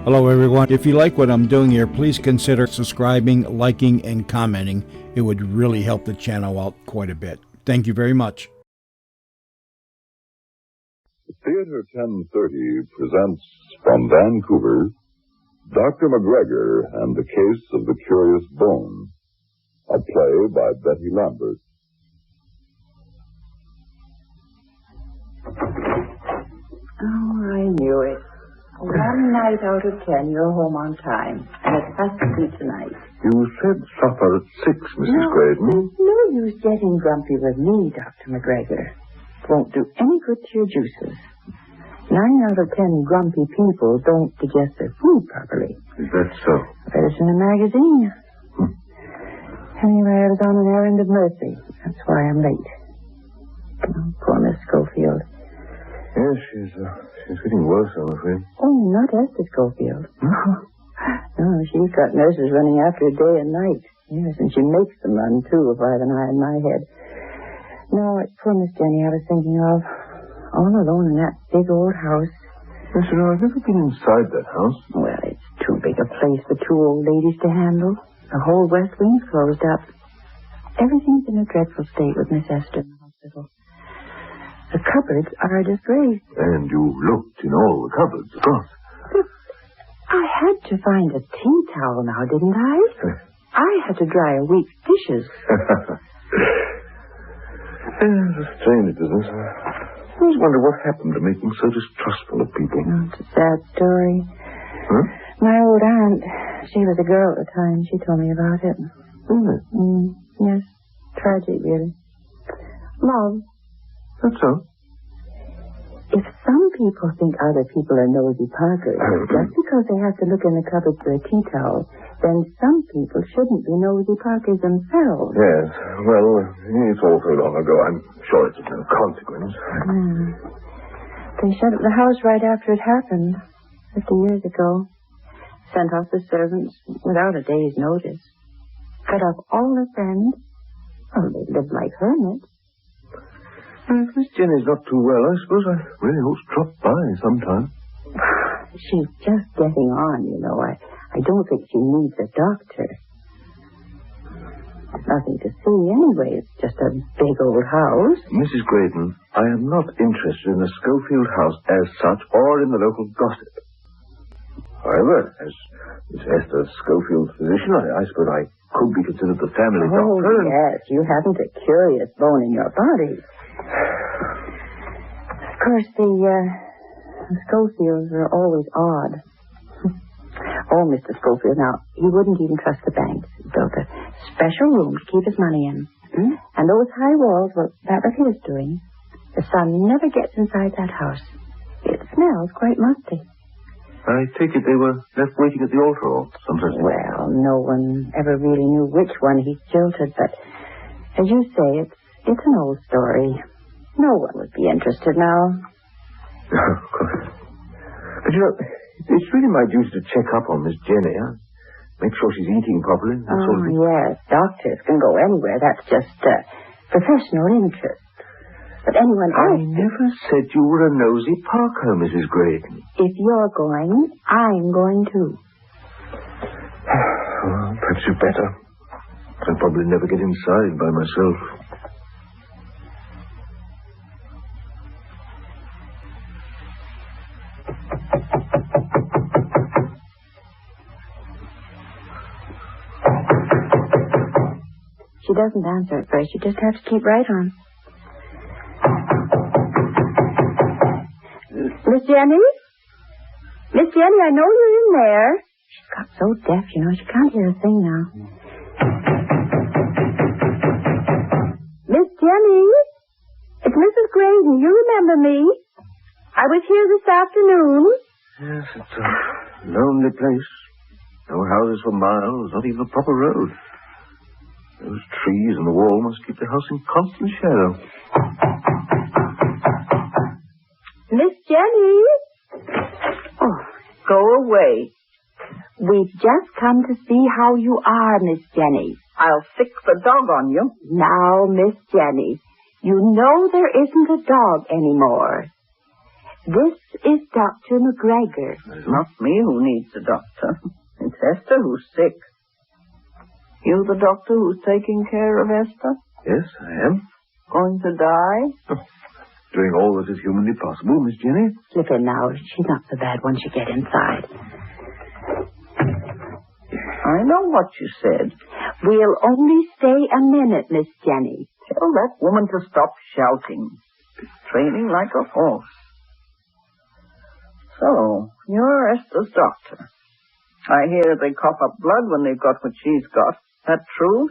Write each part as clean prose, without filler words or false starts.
Hello, everyone. If you like what I'm doing here, please consider subscribing, liking, and commenting. It would really help the channel out quite a bit. Thank you very much. Theater 1030 presents from Vancouver, Dr. Mcgreggor and the Case of the Curious Bone, a play by Betty Lambert. Oh, I knew it. 1 night out of 10, you're home on time. And it has to be tonight. You said supper at 6, Mrs. Graydon. There's no use getting grumpy with me, Dr. Mcgreggor. It won't do any good to your juices. 9 out of 10 grumpy people don't digest their food properly. Is that so? Read it in a magazine. Anyway, I was on an errand of mercy. That's why I'm late. Oh, poor Miss Schofield. Yes, she's getting worse, I'm afraid. Oh, not Esther Schofield. No, she's got nurses running after her day and night. Yes, and she makes them run, too, if I have an eye in my head. No, it's poor Miss Jenny I was thinking of. All alone in that big old house. Yes, sir, I've never been inside that house. Well, it's too big a place for 2 old ladies to handle. The whole west wing's closed up. Everything's in a dreadful state with Miss Esther in the hospital. The cupboards are a disgrace. And you looked in all the cupboards, of course. But I had to find a tea towel now, didn't I? I had to dry a week's dishes. It's a strange business. I always wonder what happened to make them so distrustful of people. Oh, it's a sad story. Huh? My old aunt, she was a girl at the time. She told me about it. Really? Yes. Tragic, really. Love. That's so. If some people think other people are nosy parkers, just because they have to look in the cupboard for a tea towel, then some people shouldn't be nosy parkers themselves. Yes. Well, it's all so long ago. I'm sure it's of no consequence. They shut up the house right after it happened, 50 years ago. Sent off the servants without a day's notice. Cut off all their friends. Oh, they lived like hermits. If Miss Jenny's not too well, I suppose I really ought to drop by sometime. She's just getting on, you know. I don't think she needs a doctor. There's nothing to see anyway. It's just a big old house. Mrs. Graydon, I am not interested in the Schofield house as such or in the local gossip. However, as Miss Esther Schofield's physician, I suppose I could be considered the family doctor. Oh, yes. You haven't a curious bone in your body. Of course, the Schofields are always odd. Oh, Mr. Schofield, now, he wouldn't even trust the banks. He built a special room to keep his money in. And those high walls, well, that was his doing. The sun never gets inside that house. It smells quite musty. I take it they were left waiting at the altar or something. Well, no one ever really knew which one he jilted, but as you say, it's an old story. No one would be interested now. Of course. But you know, it's really my duty to check up on Miss Jenny, huh? Make sure she's eating properly. Yes. Doctors can go anywhere. That's just professional interest. But anyone else... I never said you were a nosy parker, Mrs. Graydon. If you're going, I'm going too. Well, perhaps you'd better. I'll probably never get inside by myself. She doesn't answer at first. You just have to keep right on. Miss Jenny? Miss Jenny, I know you're in there. She's got so deaf, you know, she can't hear a thing now. Miss Jenny? It's Mrs. Graydon. You remember me? I was here this afternoon. Yes, it's a lonely place. No houses for miles, not even a proper road. Those trees and the wall must keep the house in constant shadow. Miss Jenny? Oh, go away. We've just come to see how you are, Miss Jenny. I'll fix the dog on you. Now, Miss Jenny, you know there isn't a dog anymore. This is Dr. Mcgreggor. It's not me who needs a doctor. It's Esther who's sick. You the doctor who's taking care of Esther? Yes, I am. Going to die? Doing all that is humanly possible, Miss Jenny. Slip in now. She's not so bad once you get inside. I know what you said. We'll only stay a minute, Miss Jenny. Tell that woman to stop shouting. Training like a horse. So, you're Esther's doctor. I hear they cough up blood when they've got what she's got. That true?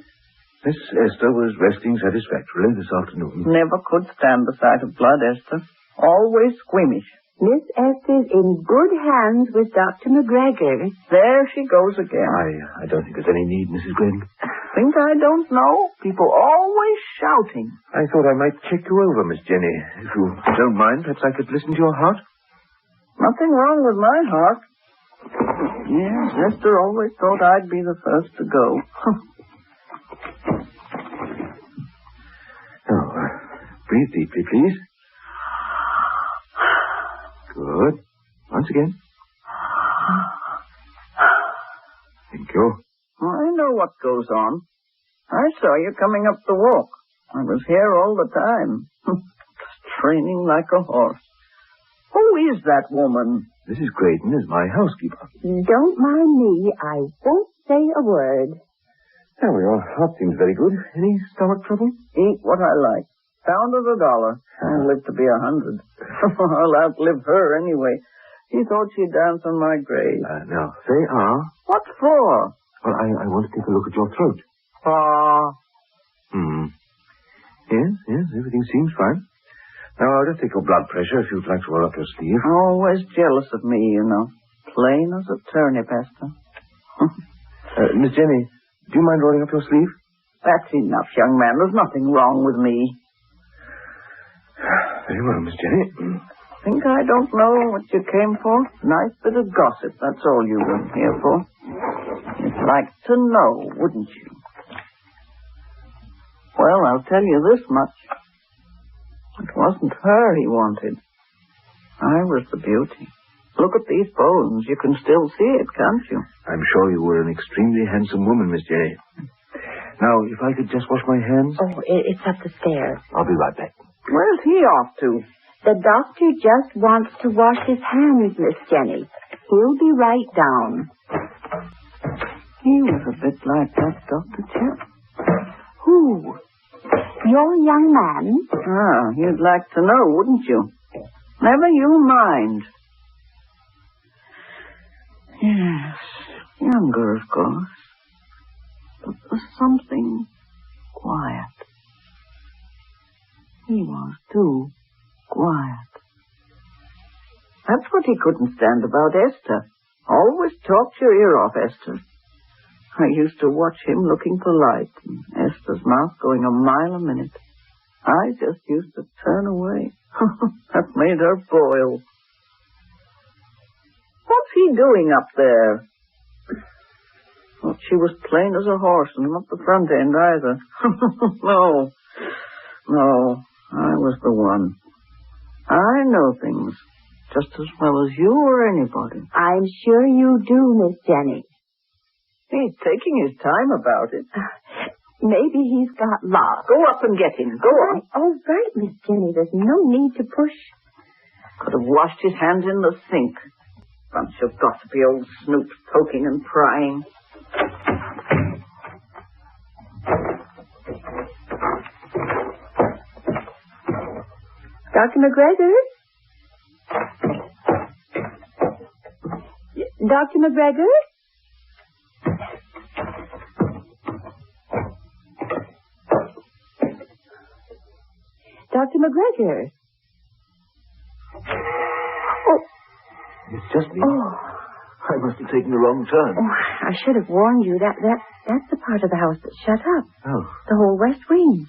Miss Esther was resting satisfactorily this afternoon. Never could stand the sight of blood, Esther. Always squeamish. Miss Esther's in good hands with Dr. Mcgreggor. There she goes again. I don't think there's any need, Mrs. Gregg. Think I don't know? People always shouting. I thought I might check you over, Miss Jenny. If you don't mind, perhaps I could listen to your heart? Nothing wrong with my heart. Yes, Esther always thought I'd be the first to go. Now, breathe deeply, please. Good. Once again. Thank you. I know what goes on. I saw you coming up the walk. I was here all the time. Training like a horse. Who is that woman? Mrs. Graydon is my housekeeper. Don't mind me. I won't say a word. There we are. Heart seems very good. Any stomach trouble? Eat what I like. Pound of $1. I'll live to be 100. I'll outlive her anyway. She thought she'd dance on my grave. Now, say What for? Well, I want to take a look at your throat. Yes, everything seems fine. Now, I'll just take your blood pressure if you'd like to roll up your sleeve. Always jealous of me, you know. Plain as a turnip, Esther. Miss Jenny, do you mind rolling up your sleeve? That's enough, young man. There's nothing wrong with me. Very well, Miss Jenny. Think I don't know what you came for? Nice bit of gossip, that's all you were here for. You'd like to know, wouldn't you? Well, I'll tell you this much. It wasn't her he wanted. I was the beauty. Look at these bones. You can still see it, can't you? I'm sure you were an extremely handsome woman, Miss Jenny. Now, if I could just wash my hands. Oh, it's up the stairs. I'll be right back. Where's he off to? The doctor just wants to wash his hands, Miss Jenny. He'll be right down. He was a bit like that Dr. Chip. Who? Your young man? You'd like to know, wouldn't you? Never you mind. Yes, younger, of course. But there's something quiet. He was, too, quiet. That's what he couldn't stand about Esther. Always talked your ear off, Esther. I used to watch him looking polite, and Esther's mouth going a mile a minute. I just used to turn away. That made her boil. What's he doing up there? Well, she was plain as a horse, and not the front end either. No, I was the one. I know things just as well as you or anybody. I'm sure you do, Miss Jenny. He's taking his time about it. Maybe he's got lost. Go up and get him. Go on. All right, Miss Jenny. There's no need to push. Could have washed his hands in the sink. Bunch of gossipy old snoops poking and prying. Dr. Mcgreggor? Dr. Mcgreggor? Dr. Mcgreggor? Oh. It's just me. Oh. I must have taken the wrong turn. Oh, I should have warned you. That's the part of the house that's shut up. Oh. The whole west wing.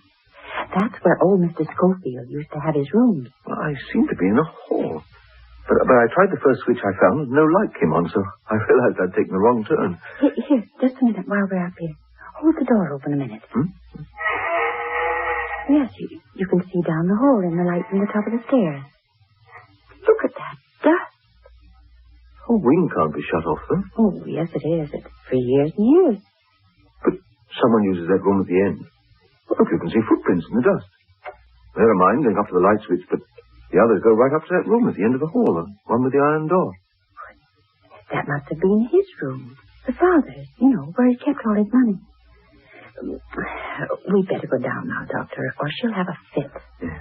That's where old Mr. Schofield used to have his rooms. Well, I seem to be in a hall. But I tried the first switch I found, and no light came on, so I realized I'd taken the wrong turn. Here, just a minute while we're up here. Hold the door open a minute. Yes, you can see down the hole in the light from the top of the stairs. Look at A wing can't be shut off, though. Oh, yes, it is. It's for years and years. But someone uses that room at the end. Look, you can see footprints in the dust. There are mine going up to the light switch, but the others go right up to that room at the end of the hall, the one with the iron door. That must have been his room. The father's, where he kept all his money. We'd better go down now, Doctor, or she'll have a fit. Yes.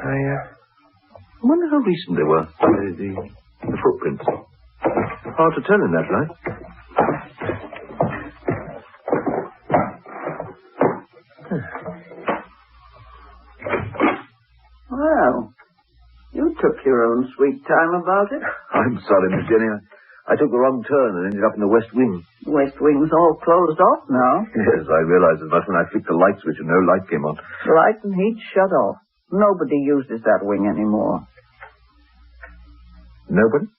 I wonder how recent they were, the footprints. Hard to tell in that light. Well, you took your own sweet time about it. I'm sorry, Miss Jenny. I took the wrong turn and ended up in the west wing. The west wing's all closed off now. Yes, I realized as much when I flicked the light switch and no light came on. Light and heat shut off. Nobody uses that wing anymore. Nobody?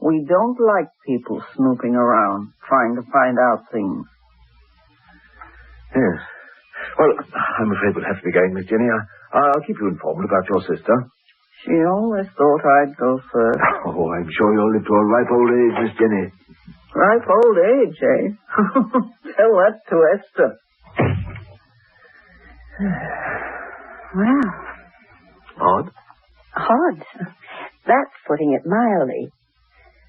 We don't like people snooping around, trying to find out things. Yes. Well, I'm afraid we'll have to be going, Miss Jenny. I'll keep you informed about your sister. She always thought I'd go first. Oh, I'm sure you'll live to a ripe old age, Miss Jenny. Ripe old age, eh? Tell that to Esther. Wow. Odd? Odd. That's putting it mildly.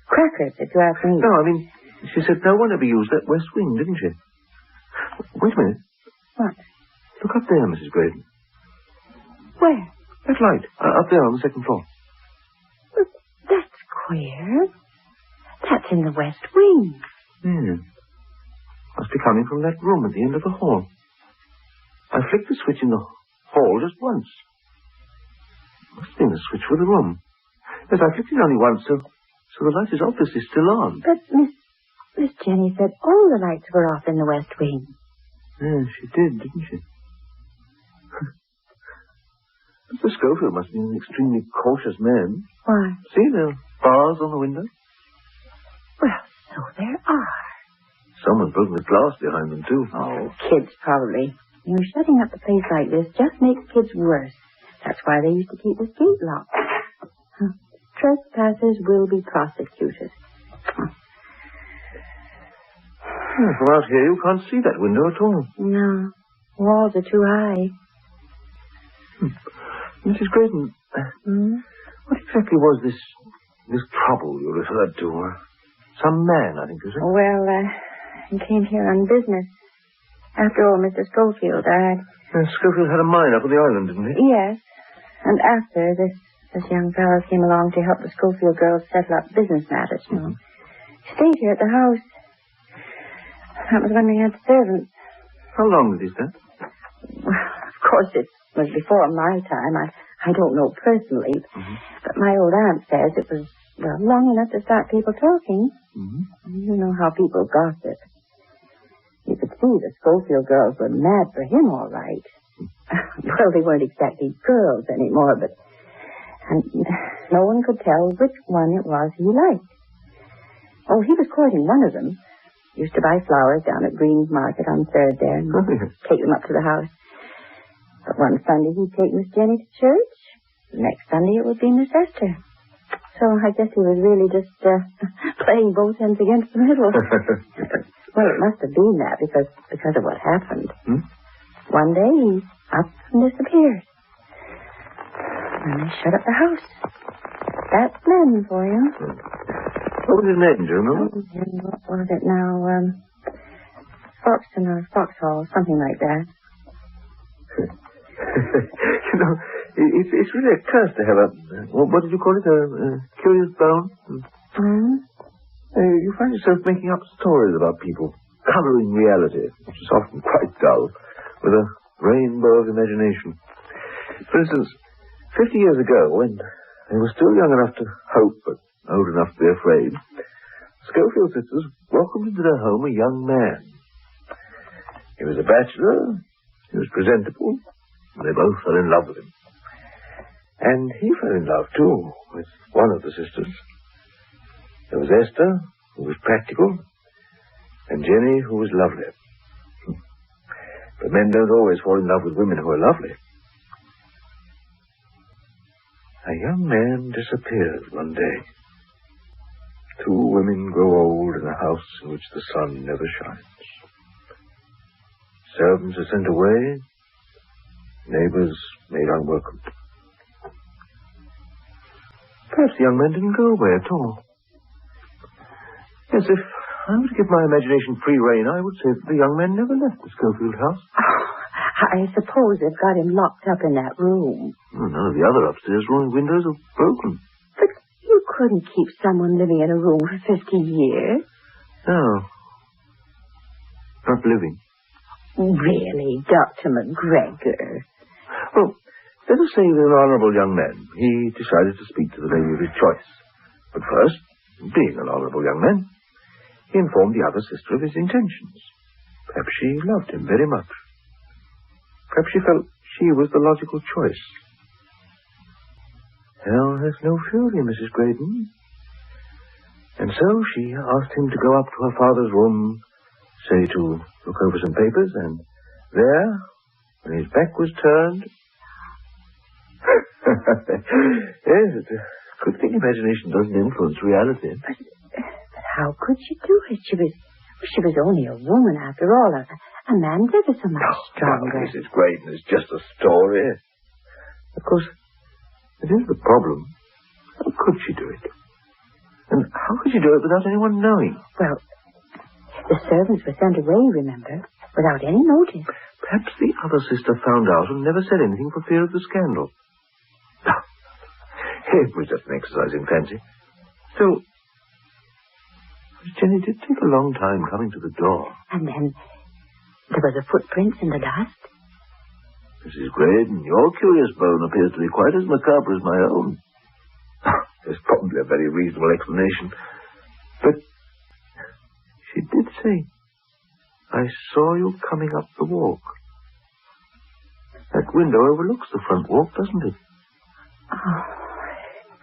Crackers, if you ask me. No, I mean, she said no one ever used that west wing, didn't she? Wait a minute. What? Look up there, Mrs. Braden. Where? That light, up there on the second floor. Well, that's queer. That's in the west wing. Hmm. Must be coming from that room at the end of the hall. I flicked the switch in the hall just once. Must have been the switch for the room. Yes, I flicked it only once, so the light is obviously still on. But Miss Jenny said all the lights were off in the west wing. Yes, she did, didn't she? Mr. Schofield must be an extremely cautious man. Why? See, there are bars on the window. Well, so there are. Someone's broken the glass behind them, too. Oh, kids, probably. Shutting up a place like this just makes kids worse. That's why they used to keep the gate locked. Trespassers will be prosecuted. From out here, you can't see that window at all. No. Walls are too high. Mrs. Graydon, what exactly was this trouble you referred to? Some man, I think you said. Well, he came here on business. After all, Mr. Schofield, Schofield had a mine up on the island, didn't he? Yes. And after, this young fellow came along to help the Schofield girls settle up business matters, He stayed here at the house. That was when we had servants. How long did he stay? Well, of course, it was before my time. I don't know personally. But my old aunt says it was, long enough to start people talking. You know how people gossip. You could see the Schofield girls were mad for him, all right. Well, they weren't exactly girls anymore, and no one could tell which one it was he liked. Oh, he was courting one of them. Used to buy flowers down at Green's Market on Third there and take them up to the house. But one Sunday he'd take Miss Jenny to church. The next Sunday it would be Miss Esther. So I guess he was really just playing both ends against the middle. Well, it must have been that because of what happened. One day he up and disappeared. And they shut up the house. That's Glenn for you. What was his name, do you remember? What was it now? Foxton or Foxhall, something like that. It's really a curse to have what did you call it? A curious bone? You find yourself making up stories about people, colouring reality, which is often quite dull, with a rainbow of imagination. For instance, 50 years ago, when they were still young enough to hope, but old enough to be afraid, Schofield sisters welcomed into their home a young man. He was a bachelor, he was presentable, and they both fell in love with him. And he fell in love, too, with one of the sisters. There was Esther, who was practical, and Jenny, who was lovely. But men don't always fall in love with women who are lovely. A young man disappears one day. 2 women grow old in a house in which the sun never shines. Servants are sent away, neighbors made unwelcome. Perhaps the young man didn't go away at all. Yes, if I were to give my imagination free rein, I would say that the young man never left the Schofield house. Oh, I suppose they've got him locked up in that room. Well, none of the other upstairs rooms' windows are broken. But you couldn't keep someone living in a room for 50 years. No. Not living. Really, Dr. Mcgreggor? Well, let us say that an honourable young man. He decided to speak to the lady of his choice. But first, being an honourable young man, he informed the other sister of his intentions. Perhaps she loved him very much. Perhaps she felt she was the logical choice. Well, there's no fury, Mrs. Graydon. And so she asked him to go up to her father's room, say to look over some papers, and there, when his back was turned... Yes, it's a good thing imagination doesn't influence reality. But how could she do it? She was only a woman after all. A man did it so much stronger. No, Mrs. Graydon, it's just a story. Of course, it is the problem. How could she do it? And how could she do it without anyone knowing? Well, the servants were sent away, remember, without any notice. Perhaps the other sister found out and never said anything for fear of the scandal. It was just an exercise in fancy. Still, Jenny did take a long time coming to the door. And then there was a footprint in the dust. Mrs. Graydon, your curious bone appears to be quite as macabre as my own. There's probably a very reasonable explanation. But she did say, I saw you coming up the walk. That window overlooks the front walk, doesn't it? Oh,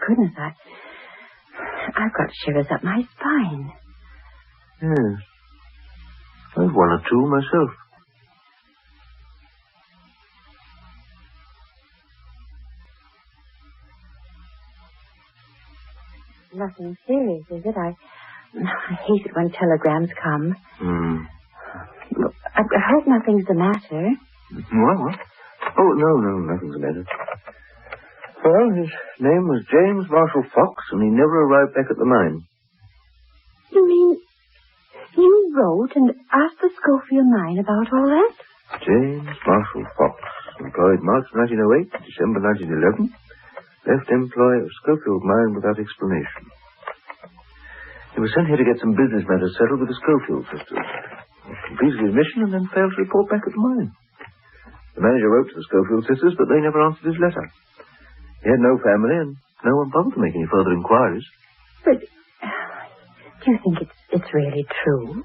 goodness, I've got shivers up my spine. Yes. I've 1 or 2 myself. Nothing serious, is it? I hate it when telegrams come. Look, I hope nothing's the matter. What? Oh, no, nothing's the matter. Well, his name was James Marshall Fox, and he never arrived back at the mine. You mean you wrote and asked the Schofield mine about all that? James Marshall Fox, employed March 1908 to December 1911, left employ of Schofield mine without explanation. He was sent here to get some business matters settled with the Schofield sisters. He completed his mission and then failed to report back at the mine. The manager wrote to the Schofield sisters, but they never answered his letter. He had no family, and no one bothered to make any further inquiries. But do you think it's really true?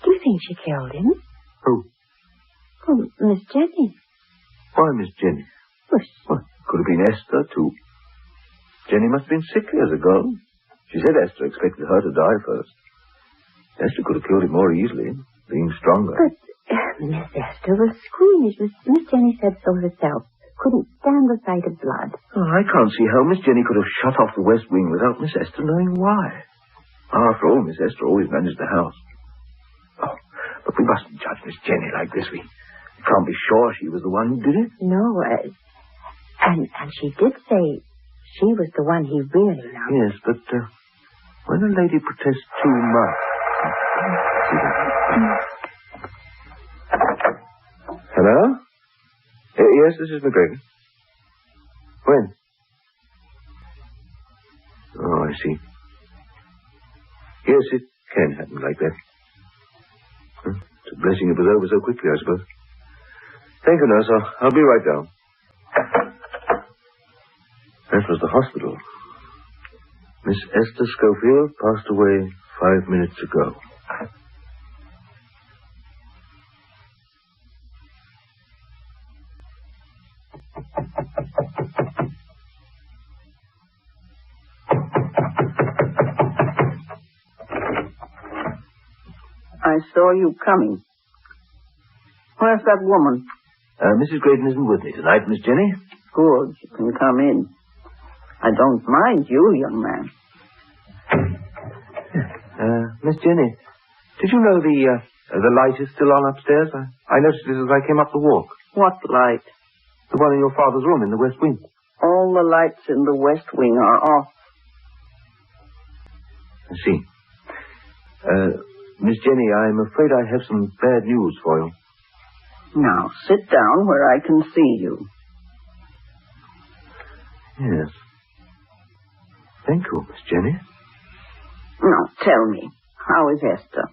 Do you think she killed him? Who? Oh, Miss Jenny. Why, Miss Jenny? Well, could have been Esther, too. Jenny must have been sick years ago. She said Esther expected her to die first. Esther could have killed him more easily, being stronger. But Miss Esther was squeamish. Miss Jenny said so herself. Couldn't stand the sight of blood. Oh, I can't see how Miss Jenny could have shut off the west wing without Miss Esther knowing why. After all, Miss Esther always managed the house. Oh, but we mustn't judge Miss Jenny like this. We can't be sure she was the one who did it. No, and she did say she was the one he really loved. Yes, but when a lady protests too much... Hello? Yes, this is Mcgreggor. When? Oh, I see. Yes, it can happen like that. It's a blessing it was over so quickly, I suppose. Thank you, nurse. I'll be right down. That was the hospital. Miss Esther Schofield passed away 5 minutes ago. I saw you coming. Where's that woman? Mrs. Graydon isn't with me tonight, Miss Jenny. Good. You can come in. I don't mind you, young man. Miss Jenny, did you know the light is still on upstairs? I noticed it as I came up the walk. What light? The one in your father's room in the west wing. All the lights in the west wing are off. I see. Miss Jenny, I'm afraid I have some bad news for you. Now, sit down where I can see you. Yes. Thank you, Miss Jenny. Now, tell me, how is Esther?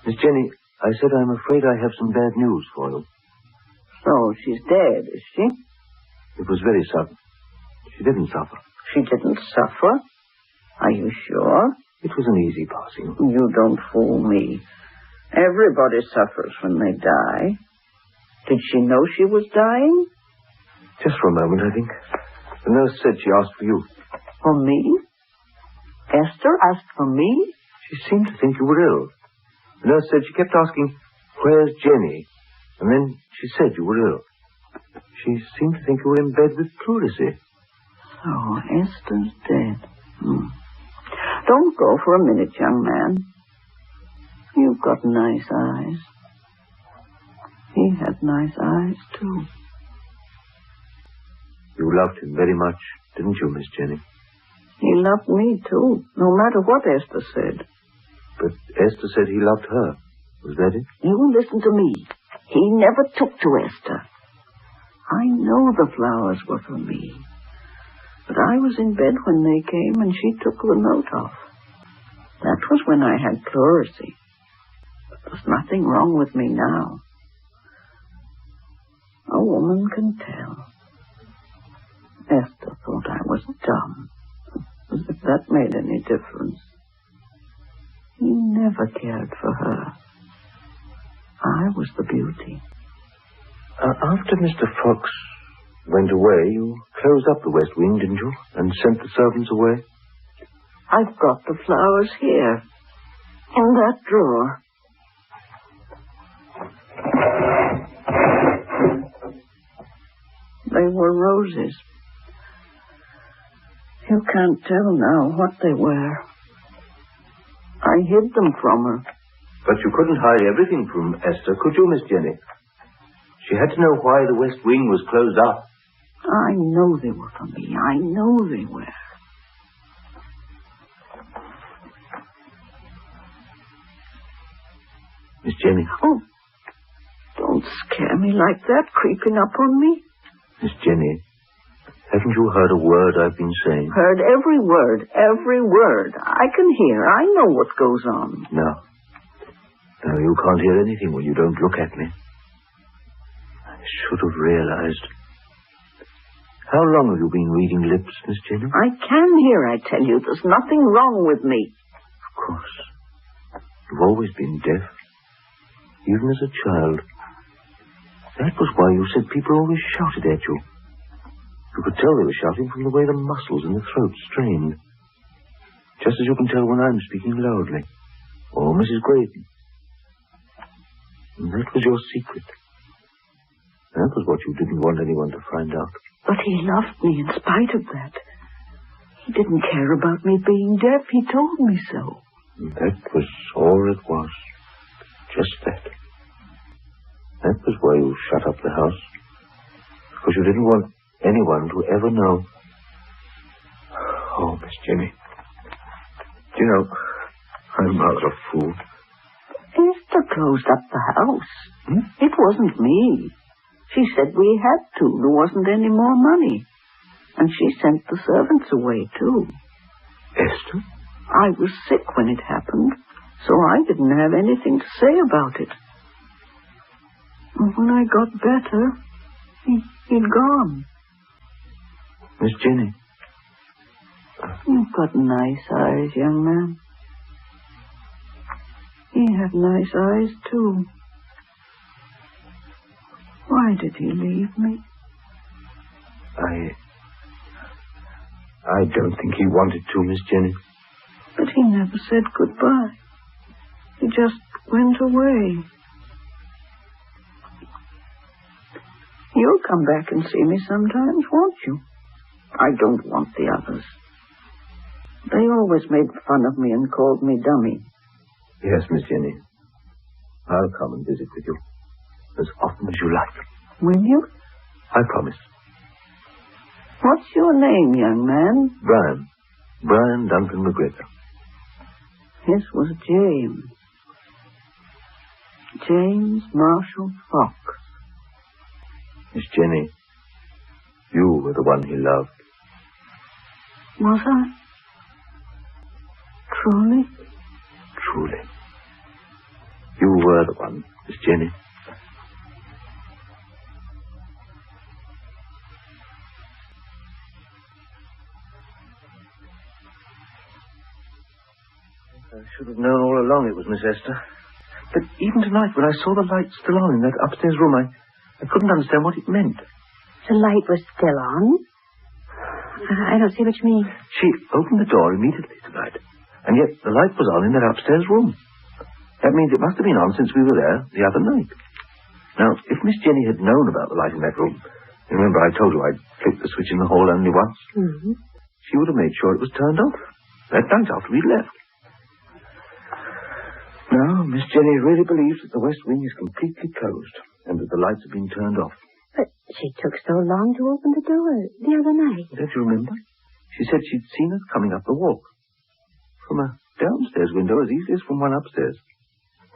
Miss Jenny, I said I'm afraid I have some bad news for you. So, she's dead, is she? It was very sudden. She didn't suffer. She didn't suffer? Are you sure? It was an easy passing. You don't fool me. Everybody suffers when they die. Did she know she was dying? Just for a moment, I think. The nurse said she asked for you. For me? Esther asked for me? She seemed to think you were ill. The nurse said she kept asking, "Where's Jenny?" And then she said you were ill. She seemed to think you were in bed with pleurisy. So, Esther's dead. Don't go for a minute, young man. You've got nice eyes. He had nice eyes, too. You loved him very much, didn't you, Miss Jenny? He loved me, too, no matter what Esther said. But Esther said he loved her. Was that it? You listen to me. He never took to Esther. I know the flowers were for me. But I was in bed when they came, and she took the note off. That was when I had pleurisy. But there's nothing wrong with me now. A woman can tell. Esther thought I was dumb, as if that made any difference. He never cared for her. I was the beauty. After Mr. Fox went away, you closed up the west wing, didn't you? And sent the servants away? I've got the flowers here, in that drawer. They were roses. You can't tell now what they were. I hid them from her. But you couldn't hide everything from Esther, could you, Miss Jenny? She had to know why the west wing was closed up. I know they were for me. I know they were. Miss Jenny. Oh, don't scare me like that, creeping up on me. Miss Jenny, haven't you heard a word I've been saying? Heard every word, every word. I can hear. I know what goes on. No. No, you can't hear anything when you don't look at me. I should have realized. How long have you been reading lips, Miss Jenny? I can hear, I tell you. There's nothing wrong with me. Of course. You've always been deaf. Even as a child. That was why you said people always shouted at you. You could tell they were shouting from the way the muscles in the throat strained. Just as you can tell when I'm speaking loudly. Or Mrs. Graydon. And that was your secret. That was what you didn't want anyone to find out. But he loved me in spite of that. He didn't care about me being deaf. He told me so. That was all it was. Just that. That was why you shut up the house. Because you didn't want anyone to ever know. Oh, Miss Jenny. Do you know, I'm rather a fool. Esther closed up the house. It wasn't me. She said we had to. There wasn't any more money. And she sent the servants away, too. Esther? I was sick when it happened, so I didn't have anything to say about it. And when I got better, he'd gone. Miss Jenny. You've got nice eyes, young man. He had nice eyes, too. Why did he leave me? I don't think he wanted to, Miss Jenny. But he never said goodbye. He just went away. You'll come back and see me sometimes, won't you? I don't want the others. They always made fun of me and called me dummy. Yes, Miss Jenny. I'll come and visit with you as often as you like. Will you? I promise. What's your name, young man? Brian. Brian Duncan Mcgreggor. This was James. James Marshall Fox. Miss Jenny, you were the one he loved. Was I? Truly? Truly. You were the one, Miss Jenny. I should have known all along it was Miss Esther. But even tonight, when I saw the light still on in that upstairs room, I couldn't understand what it meant. The light was still on? I don't see what you mean. She opened the door immediately tonight, and yet the light was on in that upstairs room. That means it must have been on since we were there the other night. Now, if Miss Jenny had known about the light in that room, remember I told you I'd flicked the switch in the hall only once, she would have made sure it was turned off that night after we'd left. Now, Miss Jenny really believes that the west wing is completely closed and that the lights have been turned off. But she took so long to open the door the other night. Don't you remember? She said she'd seen us coming up the walk from a downstairs window as easily as from one upstairs.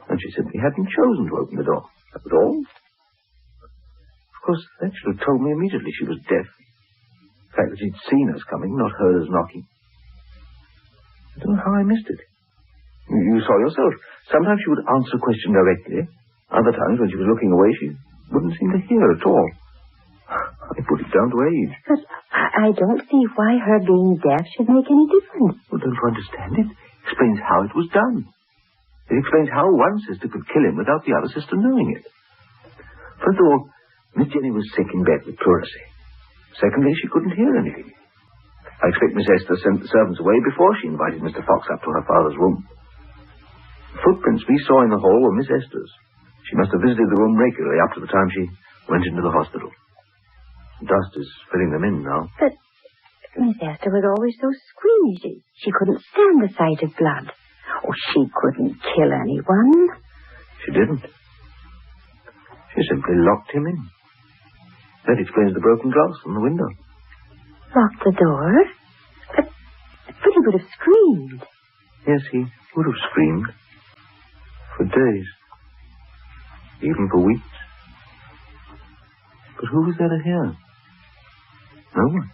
And she said we hadn't chosen to open the door. That was all. Of course, that should have told me immediately she was deaf. The fact that she'd seen us coming, not heard us knocking. I don't know how I missed it. You saw yourself. Sometimes she would answer a question directly. Other times, when she was looking away, she wouldn't seem to hear at all. I put it down to age. But I don't see why her being deaf should make any difference. Well, don't you understand? It explains how it was done. It explains how one sister could kill him without the other sister knowing it. First of all, Miss Jenny was sick in bed with pleurisy. Secondly, she couldn't hear anything. I expect Miss Esther sent the servants away before she invited Mr. Fox up to her father's room. The footprints we saw in the hall were Miss Esther's. She must have visited the room regularly up to the time she went into the hospital. Dust is filling them in now. But Miss Esther was always so squeamish. She couldn't stand the sight of blood. Oh, she couldn't kill anyone. She didn't. She simply locked him in. That explains the broken glass on the window. Locked the door? But he would have screamed. Yes, he would have screamed. For days. Even for weeks. But who was there to hear? No one.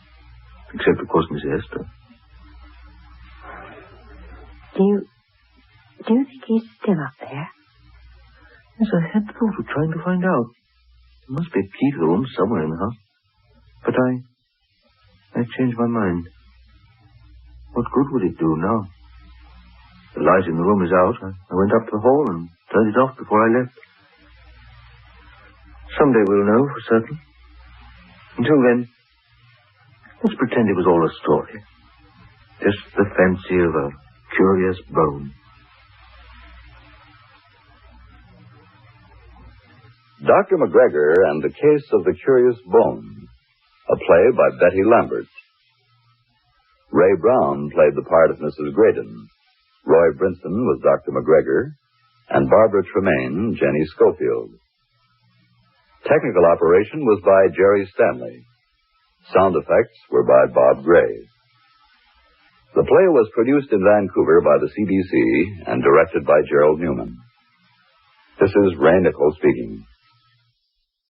Except, of course, Miss Esther. Do you think he's still up there? Yes, I had thought of trying to find out. There must be a key to the room somewhere in the house. But I changed my mind. What good would it do now? The light in the room is out. I went up to the hall and turned it off before I left. Someday we'll know for certain. Until then, let's pretend it was all a story. Just the fancy of a curious bone. Dr. Mcgreggor and the Case of the Curious Bone, a play by Betty Lambert. Ray Brown played the part of Mrs. Graydon. Roy Brinson was Dr. Mcgreggor, and Barbara Tremaine, Jenny Schofield. Technical operation was by Jerry Stanley. Sound effects were by Bob Gray. The play was produced in Vancouver by the CBC and directed by Gerald Newman. This is Ray Nichols speaking.